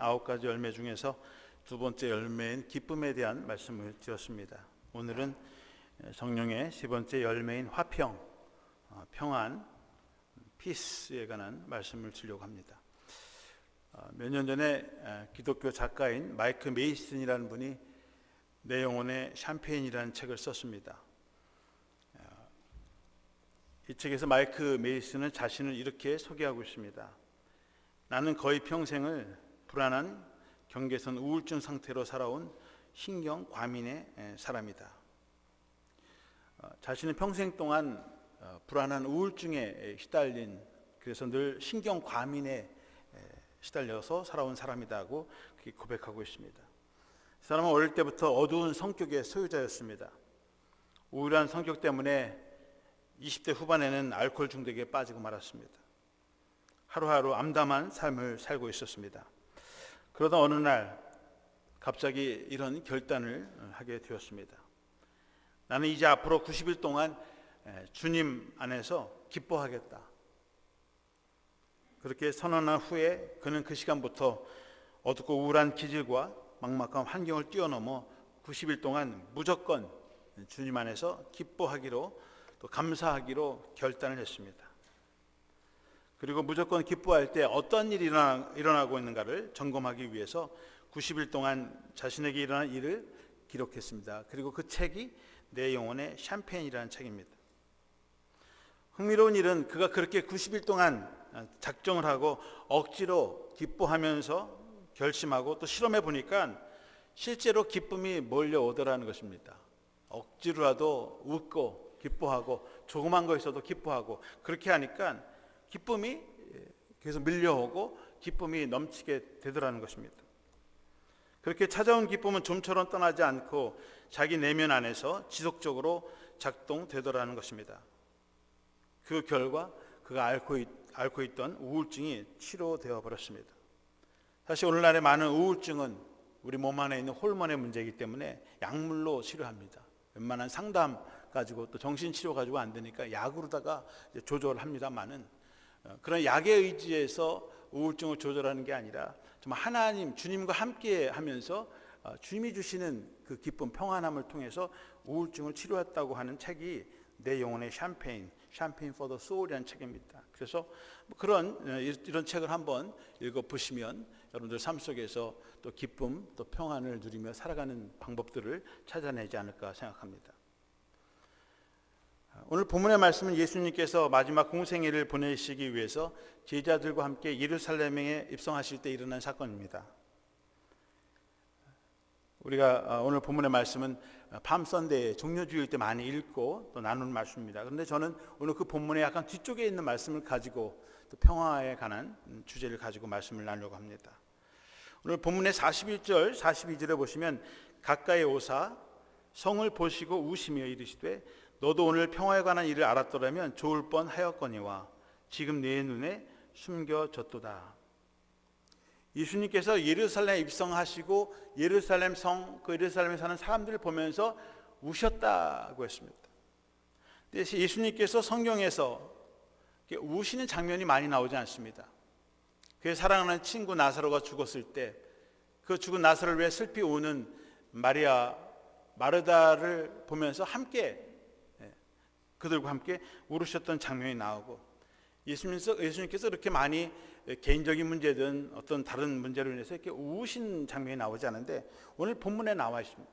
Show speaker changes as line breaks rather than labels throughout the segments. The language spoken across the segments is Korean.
9가지 열매 중에서 두 번째 열매인 기쁨에 대한 말씀을 드렸습니다. 오늘은 성령의 세 번째 열매인 화평, 평안, 피스에 관한 말씀을 드리려고 합니다. 몇 년 전에 기독교 작가인 마이크 메이슨이라는 분이 내 영혼의 샴페인이라는 책을 썼습니다. 이 책에서 마이크 메이슨은 자신을 이렇게 소개하고 있습니다. 나는 거의 평생을 불안한 경계선 우울증 상태로 살아온 신경 과민의 사람이다. 자신은 평생 동안 불안한 우울증에 시달린, 그래서 늘 신경 과민에 시달려서 살아온 사람이다고 그렇게 고백하고 있습니다. 이 사람은 어릴 때부터 어두운 성격의 소유자였습니다. 우울한 성격 때문에 20대 후반에는 알코올 중독에 빠지고 말았습니다. 하루하루 암담한 삶을 살고 있었습니다. 그러다 어느 날 갑자기 이런 결단을 하게 되었습니다. 나는 이제 앞으로 90일 동안 주님 안에서 기뻐하겠다. 그렇게 선언한 후에 그는 그 시간부터 어둡고 우울한 기질과 막막한 환경을 뛰어넘어 90일 동안 무조건 주님 안에서 기뻐하기로, 또 감사하기로 결단을 했습니다. 그리고 무조건 기뻐할 때 어떤 일이 일어나고 있는가를 점검하기 위해서 90일 동안 자신에게 일어난 일을 기록했습니다. 그리고 그 책이 내 영혼의 샴페인이라는 책입니다. 흥미로운 일은 그가 그렇게 90일 동안 작정을 하고 억지로 기뻐하면서 결심하고 또 실험해 보니까 실제로 기쁨이 몰려오더라는 것입니다. 억지로라도 웃고 기뻐하고 조그만 거 있어도 기뻐하고 그렇게 하니까 기쁨이 계속 밀려오고 기쁨이 넘치게 되더라는 것입니다. 그렇게 찾아온 기쁨은 좀처럼 떠나지 않고 자기 내면 안에서 지속적으로 작동되더라는 것입니다. 그 결과 그가 앓고 있던 우울증이 치료되어 버렸습니다. 사실 오늘날의 많은 우울증은 우리 몸 안에 있는 호르몬의 문제이기 때문에 약물로 치료합니다. 웬만한 상담 가지고 또 정신치료 가지고 안 되니까 약으로다가 조절합니다만은 그런 약에 의지해서 우울증을 조절하는 게 아니라 정말 하나님, 주님과 함께 하면서 주님이 주시는 그 기쁨, 평안함을 통해서 우울증을 치료했다고 하는 책이 내 영혼의 샴페인 for the soul이라는 책입니다. 그래서 이런 책을 한번 읽어보시면 여러분들 삶 속에서 또 기쁨, 또 평안을 누리며 살아가는 방법들을 찾아내지 않을까 생각합니다. 오늘 본문의 말씀은 예수님께서 마지막 공생애를 보내시기 위해서 제자들과 함께 예루살렘에 입성하실 때 일어난 사건입니다. 우리가 오늘 본문의 말씀은 밤선데이 종려주일 때 많이 읽고 또 나누는 말씀입니다. 그런데 저는 오늘 그 본문의 약간 뒤쪽에 있는 말씀을 가지고 또 평화에 관한 주제를 가지고 말씀을 나누려고 합니다. 오늘 본문의 41절, 42절에 보시면 가까이 오사 성을 보시고 우시며 이르시되 너도 오늘 평화에 관한 일을 알았더라면 좋을 뻔하였거니와 지금 내 눈에 숨겨졌도다. 예수님께서 예루살렘에 입성하시고 예루살렘 성, 그 예루살렘에 사는 사람들을 보면서 우셨다고 했습니다. 근데 예수님께서 성경에서 우시는 장면이 많이 나오지 않습니다. 그의 사랑하는 친구 나사로가 죽었을 때 그 죽은 나사로를 위해 슬피 우는 마리아, 마르다를 보면서 함께 그들과 함께 울으셨던 장면이 나오고 예수님께서 이렇게 많이 개인적인 문제든 어떤 다른 문제로 인해서 이렇게 우신 장면이 나오지 않은데 오늘 본문에 나와 있습니다.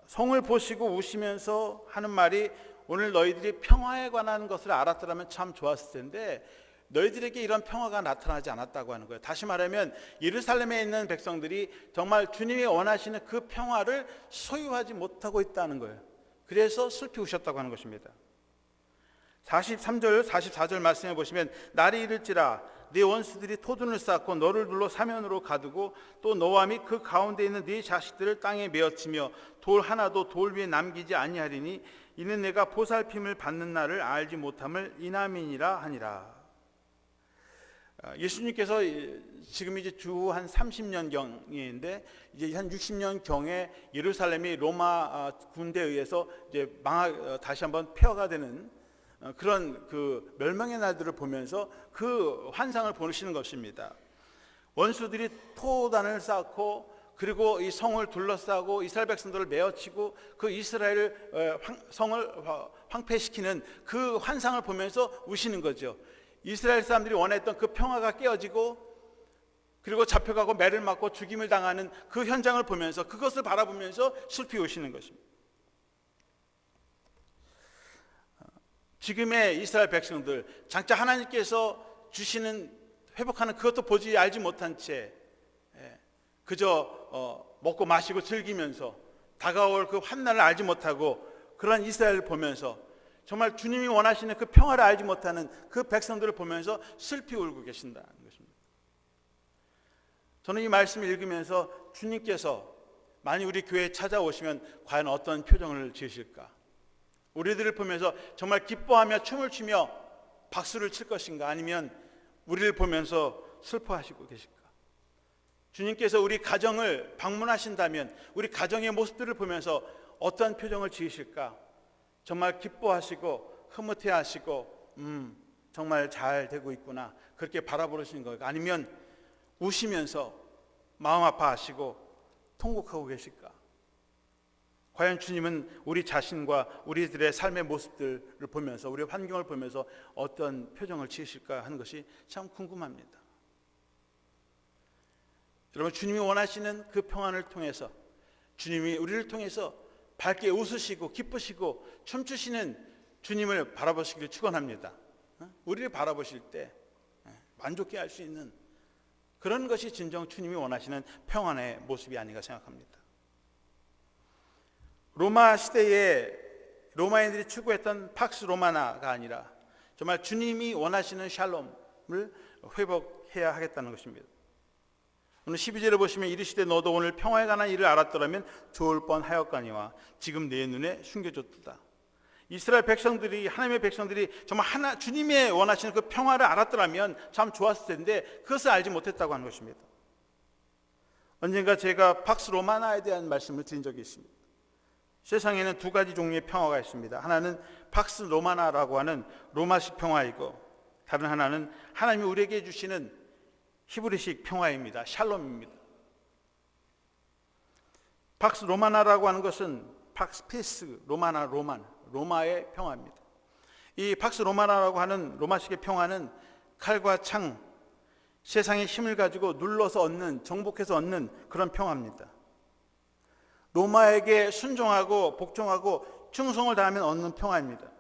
성을 보시고 우시면서 하는 말이 오늘 너희들이 평화에 관한 것을 알았더라면 참 좋았을 텐데 너희들에게 이런 평화가 나타나지 않았다고 하는 거예요. 다시 말하면 예루살렘에 있는 백성들이 정말 주님이 원하시는 그 평화를 소유하지 못하고 있다는 거예요. 그래서 슬피 우셨다고 하는 것입니다. 43절, 44절 말씀해 보시면 날이 이를지라 네 원수들이 토둔을 쌓고 너를 둘러 사면으로 가두고 또 너와 및 그 가운데 있는 네 자식들을 땅에 메어치며 돌 하나도 돌 위에 남기지 아니하리니 이는 내가 보살핌을 받는 날을 알지 못함을 이남이니라 하니라. 예수님께서 지금 이제 주 한 30년 경인데 이제 한 60년 경에 예루살렘이 로마 군대에 의해서 이제 다시 한번 폐허가 되는 그런 그 멸망의 날들을 보면서 그 환상을 보시는 것입니다. 원수들이 토단을 쌓고 그리고 이 성을 둘러싸고 이스라엘 백성들을 메어치고 그 이스라엘 성을 황폐시키는 그 환상을 보면서 우시는 거죠. 이스라엘 사람들이 원했던 그 평화가 깨어지고 그리고 잡혀가고 매를 맞고 죽임을 당하는 그 현장을 보면서 그것을 바라보면서 슬피 우시는 것입니다. 지금의 이스라엘 백성들 장차 하나님께서 주시는 회복하는 그것도 보지 알지 못한 채 그저 먹고 마시고 즐기면서 다가올 그 환난을 알지 못하고 그러한 이스라엘을 보면서 정말 주님이 원하시는 그 평화를 알지 못하는 그 백성들을 보면서 슬피 울고 계신다는 것입니다. 저는 이 말씀을 읽으면서 주님께서 만약 우리 교회에 찾아오시면 과연 어떤 표정을 지으실까? 우리들을 보면서 정말 기뻐하며 춤을 추며 박수를 칠 것인가? 아니면 우리를 보면서 슬퍼하시고 계실까? 주님께서 우리 가정을 방문하신다면 우리 가정의 모습들을 보면서 어떤 표정을 지으실까? 정말 기뻐하시고 흐뭇해하시고 정말 잘 되고 있구나 그렇게 바라보시는 걸까? 아니면 우시면서 마음 아파하시고 통곡하고 계실까? 과연 주님은 우리 자신과 우리들의 삶의 모습들을 보면서 우리의 환경을 보면서 어떤 표정을 지으실까 하는 것이 참 궁금합니다. 여러분, 주님이 원하시는 그 평안을 통해서 주님이 우리를 통해서 밝게 웃으시고 기쁘시고 춤추시는 주님을 바라보시기를 축원합니다. 우리를 바라보실 때 만족해 할 수 있는 그런 것이 진정 주님이 원하시는 평안의 모습이 아닌가 생각합니다. 로마 시대에 로마인들이 추구했던 팍스 로마나가 아니라 정말 주님이 원하시는 샬롬을 회복해야 하겠다는 것입니다. 오늘 12절을 보시면 이르시되 너도 오늘 평화에 관한 일을 알았더라면 좋을 뻔하였거니와 지금 내 눈에 숨겨졌도다. 이스라엘 백성들이 하나님의 백성들이 정말 주님의 원하시는 그 평화를 알았더라면 참 좋았을 텐데 그것을 알지 못했다고 하는 것입니다. 언젠가 제가 팍스 로마나에 대한 말씀을 드린 적이 있습니다. 세상에는 두 가지 종류의 평화가 있습니다. 하나는 팍스 로마나라고 하는 로마식 평화이고 다른 하나는 하나님이 우리에게 주시는 히브리식 평화입니다. 샬롬입니다. 팍스 로마나라고 하는 것은 팍스 피스 로마의 평화입니다. 이 팍스 로마나라고 하는 로마식의 평화는 칼과 창, 세상의 힘을 가지고 눌러서 얻는, 정복해서 얻는 그런 평화입니다. 로마에게 순종하고 복종하고 충성을 다하면 얻는 평화입니다.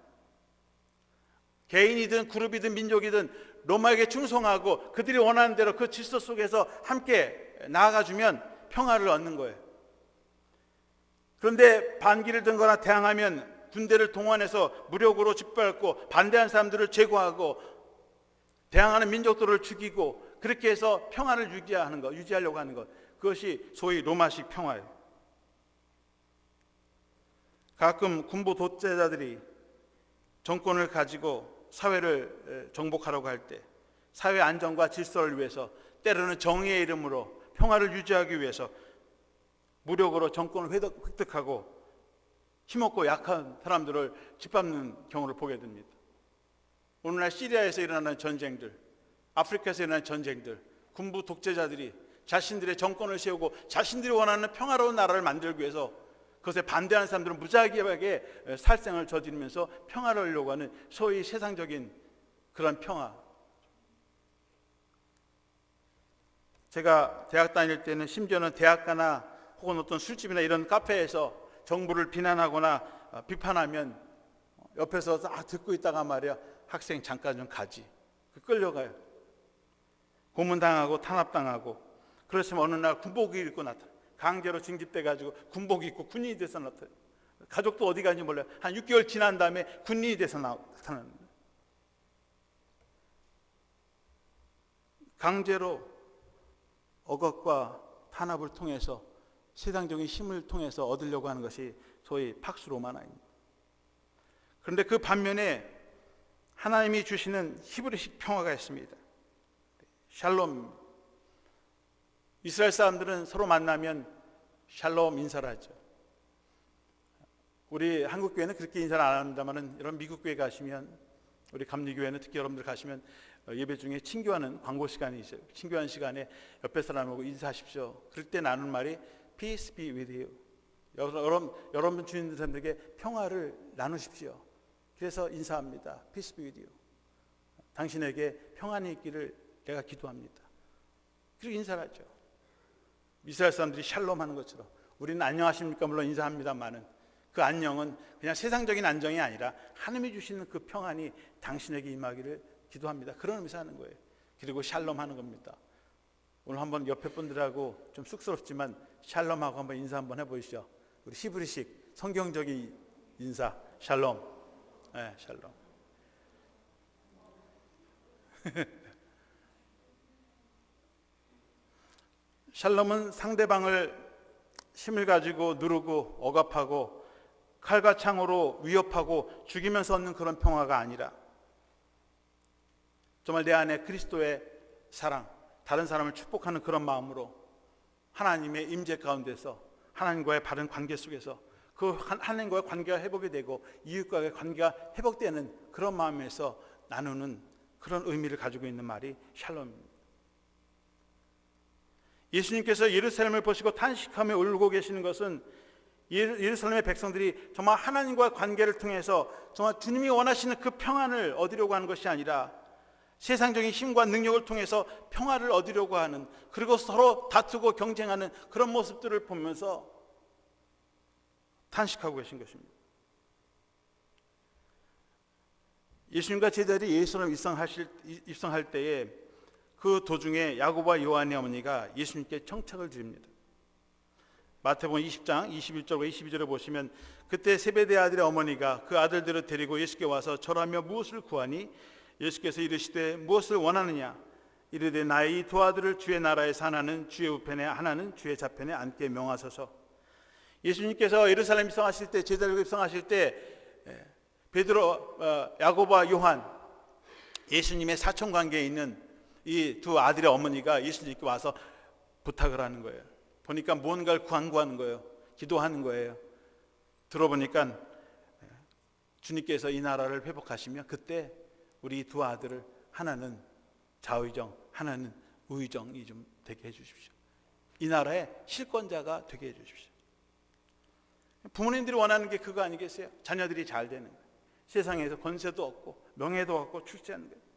개인이든 그룹이든 민족이든 로마에게 충성하고 그들이 원하는 대로 그 질서 속에서 함께 나아가주면 평화를 얻는 거예요. 그런데 반기를 들거나 대항하면 군대를 동원해서 무력으로 짓밟고 반대하는 사람들을 제거하고 대항하는 민족들을 죽이고 그렇게 해서 평화를 유지하려고 하는 것, 그것이 소위 로마식 평화예요. 가끔 군부 독재자들이 정권을 가지고 사회를 정복하려고 할 때 사회 안정과 질서를 위해서 때로는 정의의 이름으로 평화를 유지하기 위해서 무력으로 정권을 획득하고 힘없고 약한 사람들을 짓밟는 경우를 보게 됩니다. 오늘날 시리아에서 일어나는 전쟁들, 아프리카에서 일어나는 전쟁들, 군부 독재자들이 자신들의 정권을 세우고 자신들이 원하는 평화로운 나라를 만들기 위해서 그것에 반대하는 사람들은 무자비하게 살생을 저지르면서 평화를 얻으려고 하는 소위 세상적인 그런 평화. 제가 대학 다닐 때는 심지어는 대학가나 혹은 어떤 술집이나 이런 카페에서 정부를 비난하거나 비판하면 옆에서 듣고 있다가 말이야, 학생 잠깐 좀 가지, 끌려가요. 고문당하고 탄압당하고. 그렇지만 어느 날 군복을 입고 나타나, 강제로 징집돼가지고 군복 입고 군인이 돼서 나타나요. 가족도 어디 가는지 몰라요. 한 6개월 지난 다음에 군인이 돼서 나타나는 거예요. 강제로 억압과 탄압을 통해서 세상적인 힘을 통해서 얻으려고 하는 것이 소위 팍스 로마나입니다. 그런데 그 반면에 하나님이 주시는 히브리식 평화가 있습니다. 샬롬. 이스라엘 사람들은 서로 만나면 샬롬 인사를 하죠. 우리 한국교회는 그렇게 인사를 안 합니다만 이런 미국교회 가시면, 우리 감리교회는 특히 여러분들 가시면 예배 중에 친교하는 광고 시간이 있어요. 친교하는 시간에 옆에 사람하고 인사하십시오. 그럴 때 나누는 말이 Peace be with you. 여러분 주님들에게 평화를 나누십시오. 그래서 인사합니다. Peace be with you. 당신에게 평안이 있기를 내가 기도합니다. 그리고 인사를 하죠. 이스라엘 사람들이 샬롬 하는 것처럼 우리는 안녕하십니까 물론 인사합니다만은 그 안녕은 그냥 세상적인 안정이 아니라 하나님이 주시는 그 평안이 당신에게 임하기를 기도합니다. 그런 의미에서 하는 거예요. 그리고 샬롬 하는 겁니다. 오늘 한번 옆에 분들하고 좀 쑥스럽지만 샬롬하고 한번 인사 한번 해보시죠. 우리 히브리식 성경적인 인사 샬롬. 네, 샬롬. 샬롬은 상대방을 힘을 가지고 누르고 억압하고 칼과 창으로 위협하고 죽이면서 얻는 그런 평화가 아니라 정말 내 안에 그리스도의 사랑, 다른 사람을 축복하는 그런 마음으로 하나님의 임재 가운데서 하나님과의 바른 관계 속에서 그 하나님과의 관계가 회복이 되고 이웃과의 관계가 회복되는 그런 마음에서 나누는 그런 의미를 가지고 있는 말이 샬롬입니다. 예수님께서 예루살렘을 보시고 탄식하며 울고 계시는 것은 예루살렘의 백성들이 정말 하나님과 관계를 통해서 정말 주님이 원하시는 그 평안을 얻으려고 하는 것이 아니라 세상적인 힘과 능력을 통해서 평화를 얻으려고 하는, 그리고 서로 다투고 경쟁하는 그런 모습들을 보면서 탄식하고 계신 것입니다. 예수님과 제자들이 예루살렘 입성할 때에 그 도중에 야고보와 요한의 어머니가 예수님께 청착을 드립니다. 마태복음 20장 21절과 22절을 보시면 그때 세베대 아들의 어머니가 그 아들들을 데리고 예수께 와서 절하며 무엇을 구하니 예수께서 이르시되 무엇을 원하느냐 이르되 나의 이 두 아들을 주의 나라에서 하나는 주의 우편에 하나는 주의 좌편에 앉게 명하소서. 예수님께서 예루살렘 입성하실 때, 제자들 입성하실 때 베드로, 야고보와 요한, 예수님의 사촌 관계에 있는 이 두 아들의 어머니가 예수님께 와서 부탁을 하는 거예요. 보니까 뭔가를 간구하는 거예요. 기도하는 거예요. 들어보니까 주님께서 이 나라를 회복하시면 그때 우리 두 아들을 하나는 좌의정, 하나는 우의정이 좀 되게 해주십시오. 이 나라의 실권자가 되게 해주십시오. 부모님들이 원하는 게 그거 아니겠어요? 자녀들이 잘 되는 거예요. 세상에서 권세도 얻고 명예도 얻고 출세하는 거예요.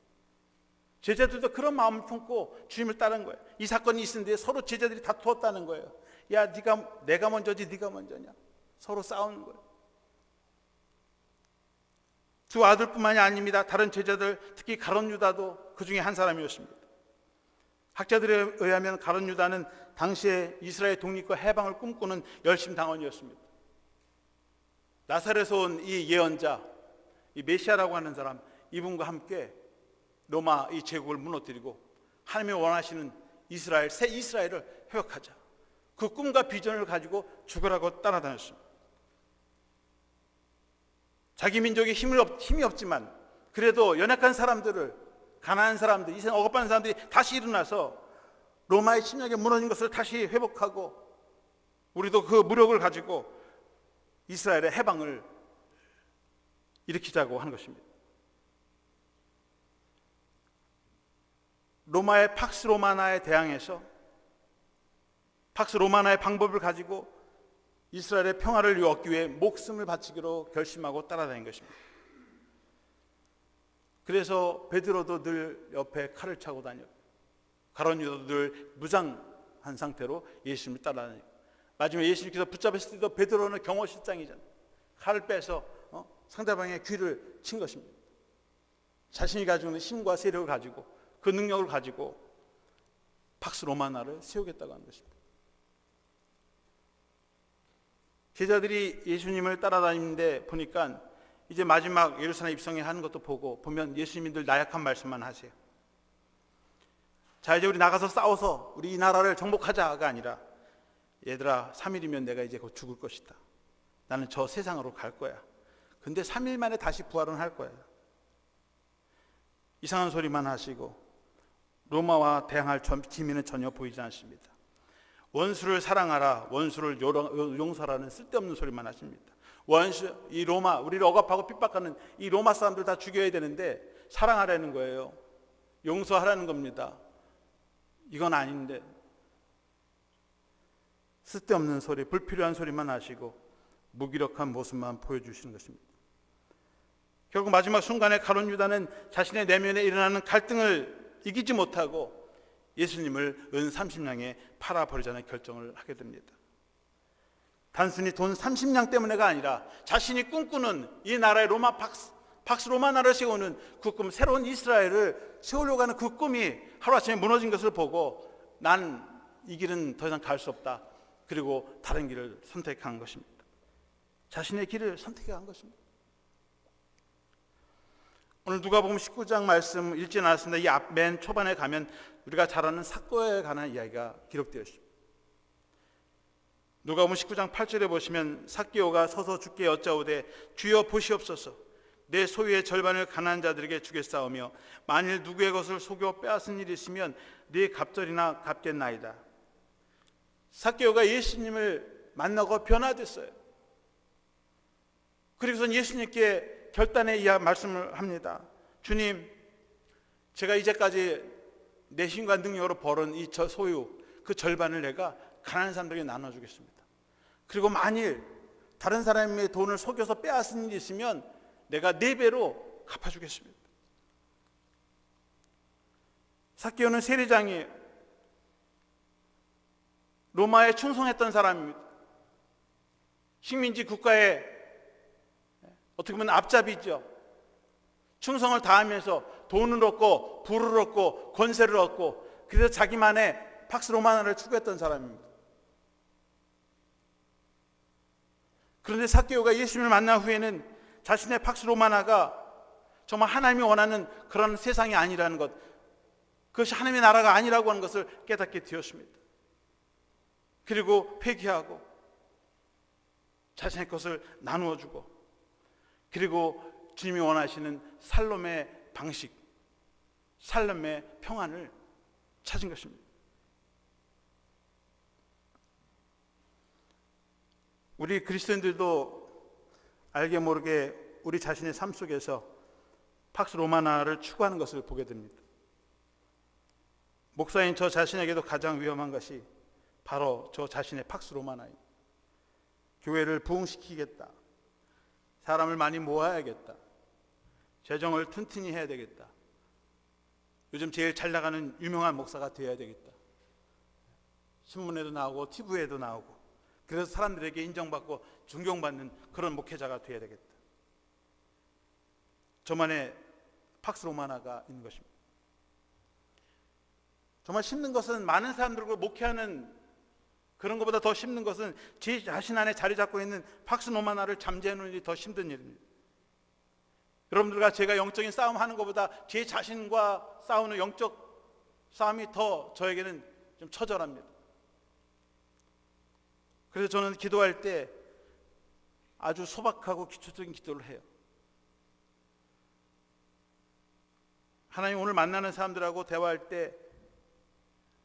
제자들도 그런 마음을 품고 주님을 따른 거예요. 이 사건이 있었는데 서로 제자들이 다투었다는 거예요. 야, 내가 먼저지 네가 먼저냐? 서로 싸우는 거예요. 두 아들뿐만이 아닙니다. 다른 제자들, 특히 가룟 유다도 그 중에 한 사람이었습니다. 학자들에 의하면 가룟 유다는 당시에 이스라엘 독립과 해방을 꿈꾸는 열심당원이었습니다. 나사렛에서 온 이 예언자, 이 메시아라고 하는 사람, 이분과 함께 로마 이 제국을 무너뜨리고 하나님이 원하시는 이스라엘, 새 이스라엘을 회복하자, 그 꿈과 비전을 가지고 죽으라고 따라다녔습니다. 자기 민족이 힘이 없지만 그래도 연약한 사람들을, 가난한 사람들, 이생 억압하는 사람들이 다시 일어나서 로마의 침략에 무너진 것을 다시 회복하고 우리도 그 무력을 가지고 이스라엘의 해방을 일으키자고 하는 것입니다. 로마의 팍스 로마나에 대항해서 팍스 로마나의 방법을 가지고 이스라엘의 평화를 얻기 위해 목숨을 바치기로 결심하고 따라다닌 것입니다. 그래서 베드로도 늘 옆에 칼을 차고 다녔고 가룟 유다도 늘 무장한 상태로 예수님을 따라다니고, 마지막에 예수님께서 붙잡았을 때도 베드로는 경호실장이잖아요. 칼을 빼서 상대방의 귀를 친 것입니다. 자신이 가지고 있는 힘과 세력을 가지고 그 능력을 가지고 팍스 로마나를 세우겠다고 하는 것입니다. 제자들이 예수님을 따라다니는데 보니까 이제 마지막 예루살렘 입성에 하는 것도 보면 예수님이 늘 나약한 말씀만 하세요. 자, 이제 우리 나가서 싸워서 우리 이 나라를 정복하자가 아니라, 얘들아 3일이면 내가 이제 곧 죽을 것이다. 나는 저 세상으로 갈 거야. 근데 3일 만에 다시 부활은 할 거야. 이상한 소리만 하시고 로마와 대항할 기미는 전혀 보이지 않습니다. 원수를 사랑하라, 원수를 용서하라는 쓸데없는 소리만 하십니다. 이 로마, 우리를 억압하고 핍박하는 이 로마 사람들 다 죽여야 되는데 사랑하라는 거예요. 용서하라는 겁니다. 이건 아닌데 쓸데없는 소리, 불필요한 소리만 하시고 무기력한 모습만 보여주시는 것입니다. 결국 마지막 순간에 가룟 유다는 자신의 내면에 일어나는 갈등을 이기지 못하고 예수님을 은 30냥에 팔아버리자는 결정을 하게 됩니다. 단순히 돈 30냥 때문에가 아니라 자신이 꿈꾸는 이 나라의 박스 로마 나라를 세우는 그 꿈, 새로운 이스라엘을 세우려고 하는 그 꿈이 하루아침에 무너진 것을 보고 난 이 길은 더 이상 갈 수 없다. 그리고 다른 길을 선택한 것입니다. 자신의 길을 선택한 것입니다. 오늘 누가복음 19장 말씀 읽지 않았습니다. 이 앞 맨 초반에 가면 우리가 잘 아는 삭개오에 관한 이야기가 기록되어 있습니다. 누가복음 19장 8절에 보시면 삭개오가 서서 주께 여짜오되 주여 보시옵소서 내 소유의 절반을 가난한 자들에게 주겠사오며 만일 누구의 것을 속여 빼앗은 일이 있으면 네 갑절이나 갚겠나이다. 삭개오가 예수님을 만나고 변화됐어요. 그리고선 예수님께 결단의 말씀을 합니다. 주님, 제가 이제까지 내 힘과 능력으로 벌은 이 소유 그 절반을 내가 가난한 사람들에게 나눠주겠습니다. 그리고 만일 다른 사람의 돈을 속여서 빼앗은 일이 있으면 내가 4배로 갚아주겠습니다. 삭개오는 세리장이에요. 로마에 충성했던 사람입니다. 식민지 국가의 어떻게 보면 앞잡이죠. 충성을 다하면서 돈을 얻고 부를 얻고 권세를 얻고 그래서 자기만의 팍스 로마나를 추구했던 사람입니다. 그런데 삭개오가 예수님을 만난 후에는 자신의 팍스 로마나가 정말 하나님이 원하는 그런 세상이 아니라는 것, 그것이 하나님의 나라가 아니라고 하는 것을 깨닫게 되었습니다. 그리고 회개하고 자신의 것을 나누어 주고 그리고 주님이 원하시는 살롬의 방식, 살롬의 평안을 찾은 것입니다. 우리 그리스도인들도 알게 모르게 우리 자신의 삶 속에서 팍스 로마나를 추구하는 것을 보게 됩니다. 목사인 저 자신에게도 가장 위험한 것이 바로 저 자신의 팍스 로마나입니다. 교회를 부흥시키겠다, 사람을 많이 모아야겠다, 재정을 튼튼히 해야 되겠다, 요즘 제일 잘 나가는 유명한 목사가 되어야 되겠다, 신문에도 나오고 TV에도 나오고 그래서 사람들에게 인정받고 존경받는 그런 목회자가 되어야 되겠다. 저만의 팍스 로마나가 있는 것입니다. 정말 힘든 것은 많은 사람들과 목회하는 그런 것보다 더 힘든 것은 제 자신 안에 자리 잡고 있는 팍스 로마나를 잠재우는 일이 더 힘든 일입니다. 여러분들과 제가 영적인 싸움하는 것보다 제 자신과 싸우는 영적 싸움이 더 저에게는 좀 처절합니다. 그래서 저는 기도할 때 아주 소박하고 기초적인 기도를 해요. 하나님, 오늘 만나는 사람들하고 대화할 때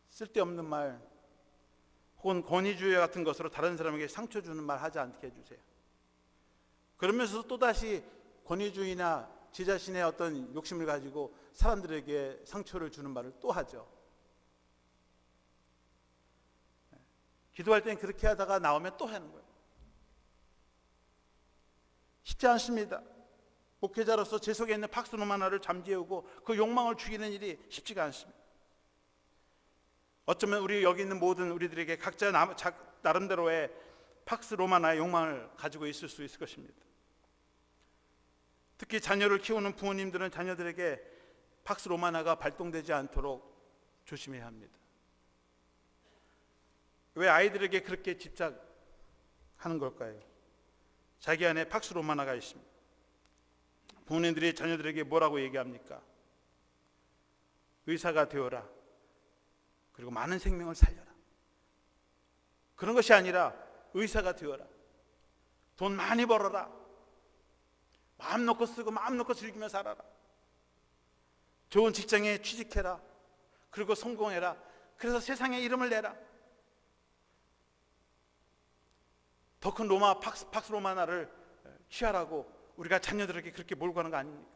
쓸데없는 말 혹은 권위주의 같은 것으로 다른 사람에게 상처 주는 말 하지 않게 해주세요. 그러면서 또다시 권위주의나 제 자신의 어떤 욕심을 가지고 사람들에게 상처를 주는 말을 또 하죠. 기도할 때는 그렇게 하다가 나오면 또 하는 거예요. 쉽지 않습니다. 목회자로서 제 속에 있는 팍스 로마나를 잠재우고 그 욕망을 죽이는 일이 쉽지가 않습니다. 어쩌면 우리 여기 있는 모든 우리들에게 각자 나름대로의 팍스 로마나의 욕망을 가지고 있을 수 있을 것입니다. 특히 자녀를 키우는 부모님들은 자녀들에게 팍스 로마나가 발동되지 않도록 조심해야 합니다. 왜 아이들에게 그렇게 집착하는 걸까요? 자기 안에 팍스 로마나가 있습니다. 부모님들이 자녀들에게 뭐라고 얘기합니까? 의사가 되어라. 그리고 많은 생명을 살려라. 그런 것이 아니라 의사가 되어라. 돈 많이 벌어라. 마음 놓고 쓰고 마음 놓고 즐기며 살아라. 좋은 직장에 취직해라. 그리고 성공해라. 그래서 세상에 이름을 내라. 더 큰 팍스 로마나를 취하라고 우리가 자녀들에게 그렇게 몰고 가는 거 아닙니까?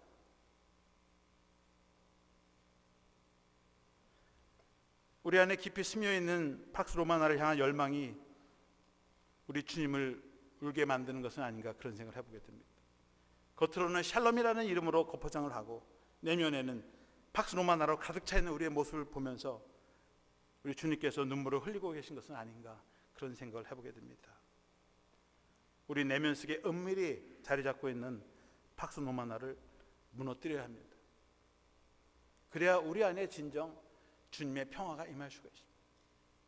우리 안에 깊이 스며 있는 팍스 로마나를 향한 열망이 우리 주님을 울게 만드는 것은 아닌가, 그런 생각을 해보게 됩니다. 겉으로는 샬롬이라는 이름으로 겉포장을 하고 내면에는 팍스 로마나로 가득 차 있는 우리의 모습을 보면서 우리 주님께서 눈물을 흘리고 계신 것은 아닌가, 그런 생각을 해보게 됩니다. 우리 내면 속에 은밀히 자리 잡고 있는 팍스 로마나를 무너뜨려야 합니다. 그래야 우리 안에 진정 주님의 평화가 임할 수가 있습니다.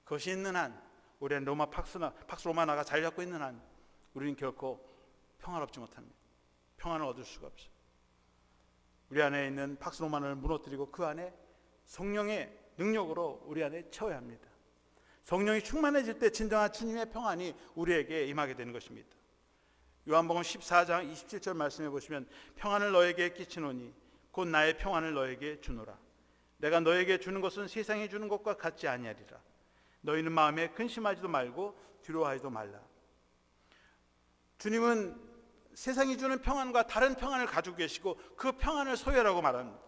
그것이 있는 한, 우리 안에 팍스 로마나가 자리 잡고 있는 한 우리는 결코 평화롭지 못합니다. 평안을 얻을 수가 없어요. 우리 안에 있는 팍스 로마나를 무너뜨리고 그 안에 성령의 능력으로 우리 안에 채워야 합니다. 성령이 충만해질 때 진정한 주님의 평안이 우리에게 임하게 되는 것입니다. 요한복음 14장 27절 말씀해 보시면 평안을 너에게 끼치노니 곧 나의 평안을 너에게 주노라. 내가 너에게 주는 것은 세상이 주는 것과 같지 아니하리라. 너희는 마음에 근심하지도 말고 두려워하지도 말라. 주님은 세상이 주는 평안과 다른 평안을 가지고 계시고 그 평안을 소유라고 말합니다.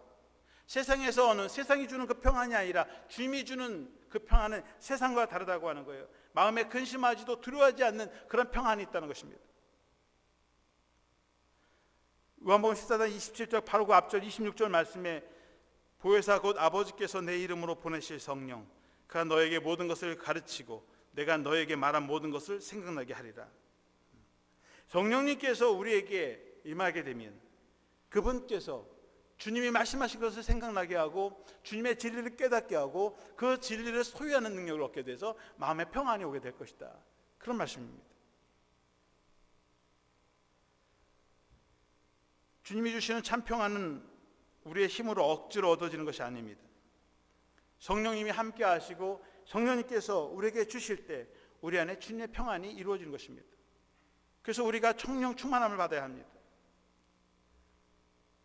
세상에서는 세상이 주는 그 평안이 아니라 주님이 주는 그 평안은 세상과 다르다고 하는 거예요. 마음에 근심하지도 두려워하지 않는 그런 평안이 있다는 것입니다. 요한복음 14장 27절 바로 그 앞절 26절 말씀에 보혜사 곧 아버지께서 내 이름으로 보내실 성령 그가 너에게 모든 것을 가르치고 내가 너에게 말한 모든 것을 생각나게 하리라. 성령님께서 우리에게 임하게 되면 그분께서 주님이 말씀하신 것을 생각나게 하고 주님의 진리를 깨닫게 하고 그 진리를 소유하는 능력을 얻게 돼서 마음의 평안이 오게 될 것이다, 그런 말씀입니다. 주님이 주시는 참 평안은 우리의 힘으로 억지로 얻어지는 것이 아닙니다. 성령님이 함께 하시고 성령님께서 우리에게 주실 때 우리 안에 주님의 평안이 이루어지는 것입니다. 그래서 우리가 성령 충만함을 받아야 합니다.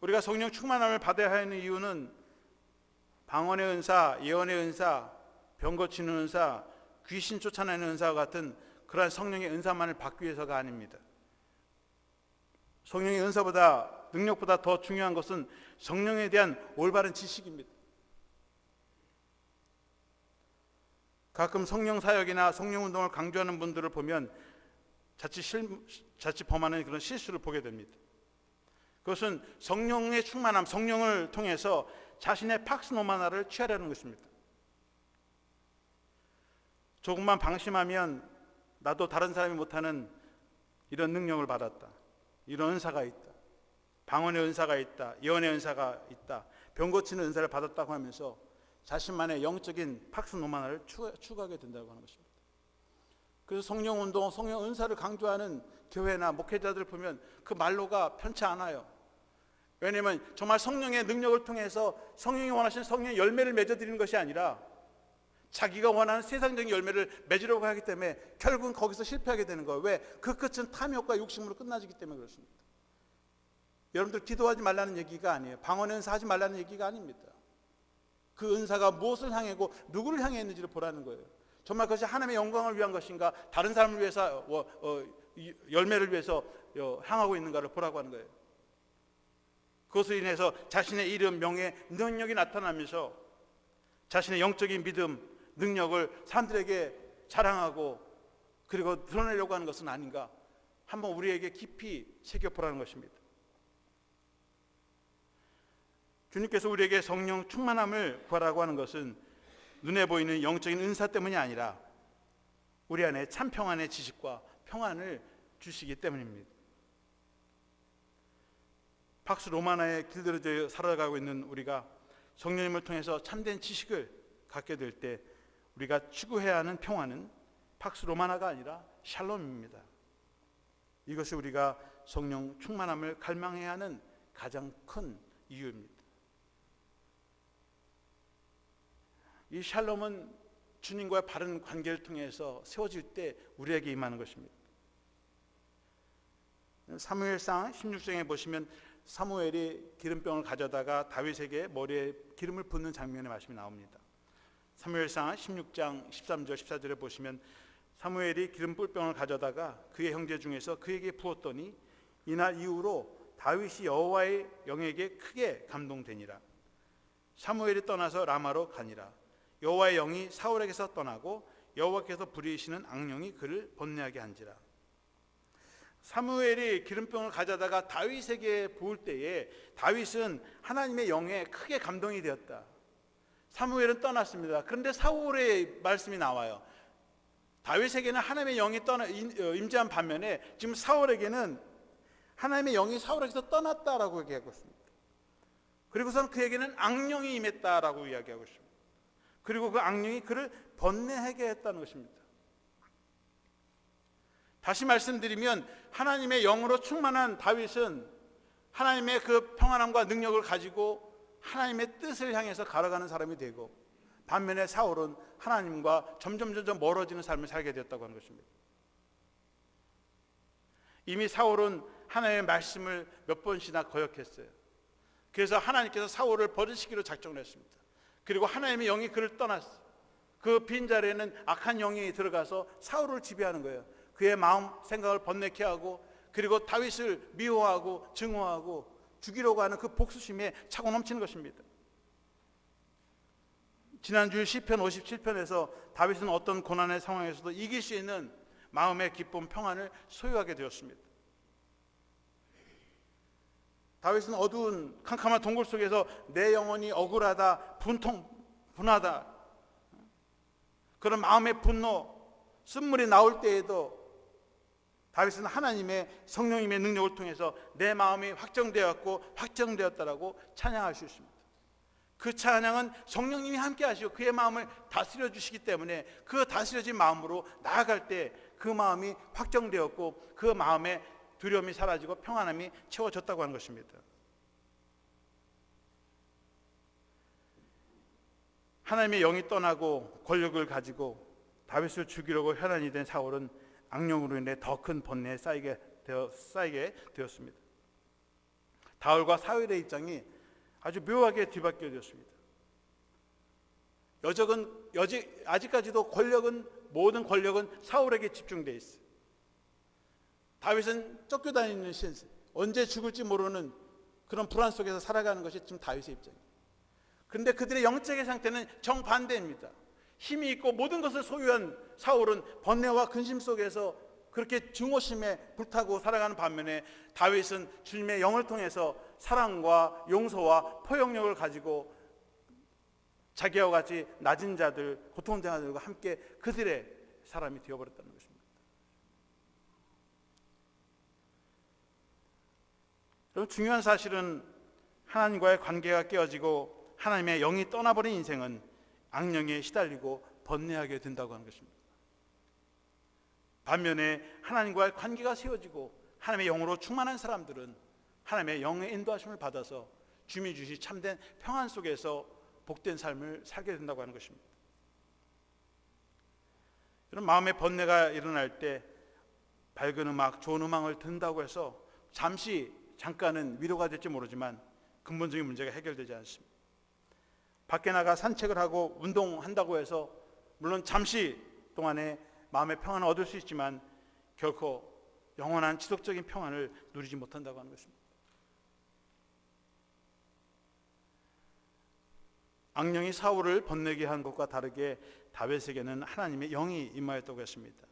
우리가 성령 충만함을 받아야 하는 이유는 방언의 은사, 예언의 은사, 병 고치는 은사, 귀신 쫓아내는 은사와 같은 그러한 성령의 은사만을 받기 위해서가 아닙니다. 성령의 은사보다 능력보다 더 중요한 것은 성령에 대한 올바른 지식입니다. 가끔 성령 사역이나 성령 운동을 강조하는 분들을 보면 자칫 범하는 그런 실수를 보게 됩니다. 그것은 성령의 충만함, 성령을 통해서 자신의 팍스 노마나를 취하려는 것입니다. 조금만 방심하면 나도 다른 사람이 못하는 이런 능력을 받았다, 이런 은사가 있다, 방언의 은사가 있다, 예언의 은사가 있다, 병 고치는 은사를 받았다고 하면서 자신만의 영적인 팍스 노마나를 추구하게 된다고 하는 것입니다. 그래서 성령 운동, 성령 은사를 강조하는 교회나 목회자들 보면 그 말로가 편치 않아요. 왜냐하면 정말 성령의 능력을 통해서 성령이 원하시는 성령의 열매를 맺어드리는 것이 아니라 자기가 원하는 세상적인 열매를 맺으려고 하기 때문에 결국은 거기서 실패하게 되는 거예요. 왜? 그 끝은 탐욕과 욕심으로 끝나지기 때문에 그렇습니다. 여러분들 기도하지 말라는 얘기가 아니에요. 방언의 은사 하지 말라는 얘기가 아닙니다. 그 은사가 무엇을 향하고 누구를 향해 있는지를 보라는 거예요. 정말 그것이 하나님의 영광을 위한 것인가, 다른 사람을 위해서 열매를 위해서 향하고 있는가를 보라고 하는 거예요. 그것으로 인해서 자신의 이름, 명예, 능력이 나타나면서 자신의 영적인 믿음, 능력을 사람들에게 자랑하고 그리고 드러내려고 하는 것은 아닌가, 한번 우리에게 깊이 새겨보라는 것입니다. 주님께서 우리에게 성령 충만함을 구하라고 하는 것은 눈에 보이는 영적인 은사 때문이 아니라 우리 안에 참 평안의 지식과 평안을 주시기 때문입니다. 팍스 로마나에 길들여져 살아가고 있는 우리가 성령님을 통해서 참된 지식을 갖게 될 때 우리가 추구해야 하는 평안은 팍스 로마나가 아니라 샬롬입니다. 이것이 우리가 성령 충만함을 갈망해야 하는 가장 큰 이유입니다. 이 샬롬은 주님과의 바른 관계를 통해서 세워질 때 우리에게 임하는 것입니다. 사무엘상 16장에 보시면 사무엘이 기름병을 가져다가 다윗에게 머리에 기름을 붓는 장면의 말씀이 나옵니다. 사무엘상 16장 13절 14절에 보시면 사무엘이 기름 뿔병을 가져다가 그의 형제 중에서 그에게 부었더니 이날 이후로 다윗이 여호와의 영에게 크게 감동되니라. 사무엘이 떠나서 라마로 가니라. 여호와의 영이 사울에게서 떠나고 여호와께서 부리시는 악령이 그를 번뇌하게 한지라. 사무엘이 기름병을 가져다가 다윗에게 부을 때에 다윗은 하나님의 영에 크게 감동이 되었다. 사무엘은 떠났습니다. 그런데 사울의 말씀이 나와요. 다윗에게는 하나님의 영이 임재한 반면에 지금 사울에게는 하나님의 영이 사울에게서 떠났다라고 얘기하고 있습니다. 그리고선 그에게는 악령이 임했다라고 이야기하고 있습니다. 그리고 그 악령이 그를 번뇌하게 했다는 것입니다. 다시 말씀드리면 하나님의 영으로 충만한 다윗은 하나님의 그 평안함과 능력을 가지고 하나님의 뜻을 향해서 걸어가는 사람이 되고, 반면에 사울은 하나님과 점점 멀어지는 삶을 살게 되었다고 하는 것입니다. 이미 사울은 하나님의 말씀을 몇 번씩이나 거역했어요. 그래서 하나님께서 사울을 버리시기로 작정을 했습니다. 그리고 하나님의 영이 그를 떠났어요. 그 빈자리에는 악한 영이 들어가서 사울을 지배하는 거예요. 그의 마음 생각을 번뇌케 하고, 그리고 다윗을 미워하고 증오하고 죽이려고 하는 그 복수심에 차고 넘치는 것입니다. 지난주 시편 57편에서 다윗은 어떤 고난의 상황에서도 이길 수 있는 마음의 기쁨, 평안을 소유하게 되었습니다. 다윗은 어두운 캄캄한 동굴 속에서 내 영혼이 억울하다, 분하다, 그런 마음의 분노, 쓴물이 나올 때에도 다윗은 하나님의 성령님의 능력을 통해서 내 마음이 확정되었다라고 찬양할 수 있습니다. 그 찬양은 성령님이 함께 하시고 그의 마음을 다스려 주시기 때문에 그 다스려진 마음으로 나아갈 때 그 마음이 확정되었고 그 마음에 두려움이 사라지고 평안함이 채워졌다고 하는 것입니다. 하나님의 영이 떠나고 권력을 가지고 다윗을 죽이려고 혈안이 된 사울은 악령으로 인해 더 큰 번뇌에 쌓이게 되었습니다. 다윗과 사울의 입장이 아주 묘하게 뒤바뀌어 되었습니다. 아직까지도 모든 권력은 사울에게 집중되어 있어요. 다윗은 쫓겨다니는 신세, 언제 죽을지 모르는 그런 불안 속에서 살아가는 것이 지금 다윗의 입장이에요. 그런데 그들의 영적인 상태는 정반대입니다. 힘이 있고 모든 것을 소유한 사울은 번뇌와 근심 속에서 그렇게 증오심에 불타고 살아가는 반면에 다윗은 주님의 영을 통해서 사랑과 용서와 포용력을 가지고 자기와 같이 낮은 자들, 고통당하는 자들과 함께 그들의 사람이 되어버렸다는 것입니다. 여러분, 중요한 사실은 하나님과의 관계가 깨어지고 하나님의 영이 떠나버린 인생은 악령에 시달리고 번뇌하게 된다고 하는 것입니다. 반면에 하나님과의 관계가 세워지고 하나님의 영으로 충만한 사람들은 하나님의 영의 인도하심을 받아서 주님이 주신 참된 평안 속에서 복된 삶을 살게 된다고 하는 것입니다. 이런 마음의 번뇌가 일어날 때 밝은 음악, 좋은 음악을 듣는다고 해서 잠깐은 위로가 될지 모르지만 근본적인 문제가 해결되지 않습니다. 밖에 나가 산책을 하고 운동한다고 해서 물론 잠시 동안에 마음의 평안을 얻을 수 있지만 결코 영원한 지속적인 평안을 누리지 못한다고 하는 것입니다. 악령이 사울을 번뇌게 한 것과 다르게 다윗에게는 하나님의 영이 임하였다고 했습니다.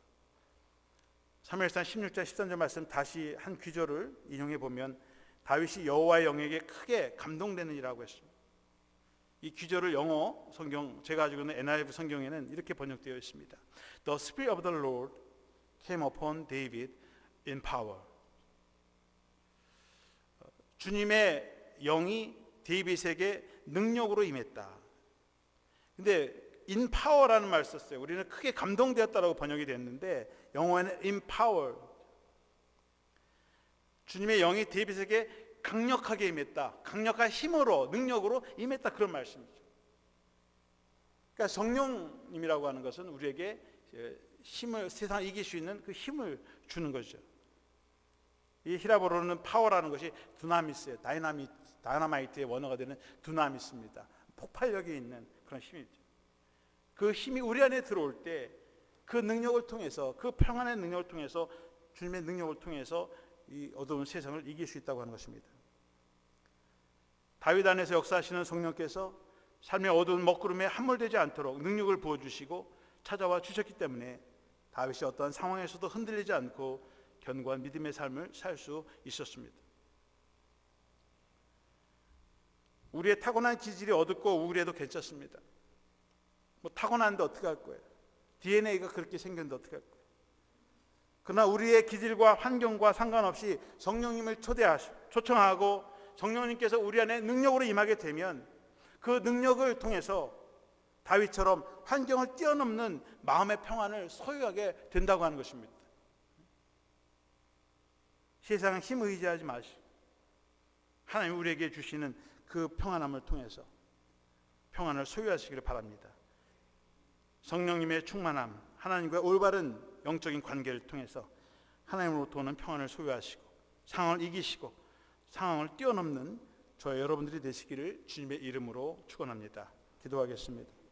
사무엘상 16장 13절 말씀 다시 한 귀절을 인용해 보면 다윗이 여호와의 영에게 크게 감동되느니라고 했습니다. 이 귀절을 영어 성경, 제가 가지고 있는 NIV 성경에는 이렇게 번역되어 있습니다. The Spirit of the Lord came upon David in power. 주님의 영이 데이빗에게 능력으로 임했다. 근데 in power라는 말을 썼어요. 우리는 크게 감동되었다라고 번역이 됐는데 영어에는 in power. 주님의 영이 데이빗에게 강력하게 임했다. 강력한 힘으로, 능력으로 임했다. 그런 말씀이죠. 그러니까 성령님이라고 하는 것은 우리에게 힘을, 세상을 이길 수 있는 그 힘을 주는 거죠. 이 히라보로는 파워라는 것이 두나미스예요. 다이나마이트의 원어가 되는 두나미스입니다. 폭발력이 있는 그런 힘이죠. 그 힘이 우리 안에 들어올 때 그 능력을 통해서, 그 평안의 능력을 통해서, 주님의 능력을 통해서 이 어두운 세상을 이길 수 있다고 하는 것입니다. 다윗 안에서 역사하시는 성령께서 삶의 어두운 먹구름에 함몰되지 않도록 능력을 부어주시고 찾아와 주셨기 때문에 다윗이 어떠한 상황에서도 흔들리지 않고 견고한 믿음의 삶을 살 수 있었습니다. 우리의 타고난 기질이 어둡고 우울해도 괜찮습니다. 뭐 타고났는데 어떻게 할 거예요? DNA가 그렇게 생겼는데 어떻게 할 거예요? 그러나 우리의 기질과 환경과 상관없이 성령님을 초청하고 성령님께서 우리 안에 능력으로 임하게 되면 그 능력을 통해서 다윗처럼 환경을 뛰어넘는 마음의 평안을 소유하게 된다고 하는 것입니다. 세상 힘 의지하지 마시고 하나님 우리에게 주시는 그 평안함을 통해서 평안을 소유하시기를 바랍니다. 성령님의 충만함, 하나님과 올바른 영적인 관계를 통해서 하나님으로부터 오는 평안을 소유하시고 상황을 이기시고 상황을 뛰어넘는 저와 여러분들이 되시기를 주님의 이름으로 축원합니다. 기도하겠습니다.